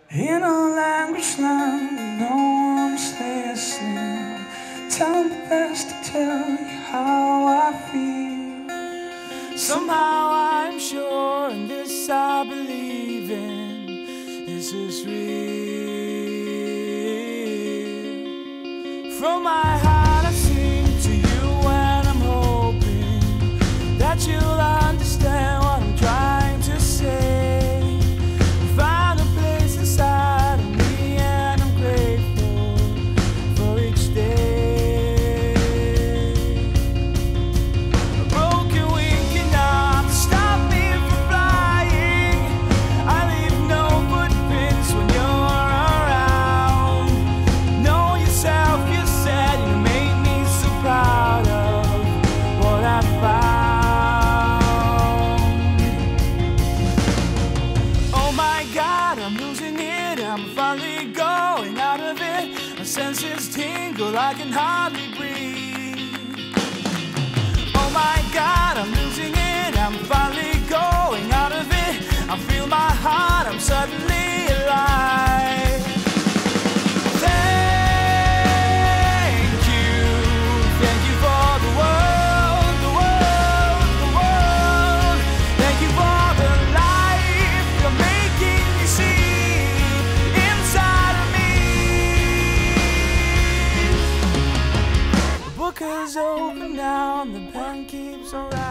In a language land, no one's listening. Tell me best to tell you how I feel. Somehow I'm sure, and this I believe in, this is real. From my heart I sing to you, and I'm hoping that you'll understand what I'm trying to say. I'm finally going out of it. My senses tingle, I can hardly breathe. Oh my God, I'm losing it. I'm finally going out of it. I feel my heart, I'm suddenly alive. Thank you for the world, the world, the world. Thank you for the life you're making me see. The book is open now and the pen keeps on writing.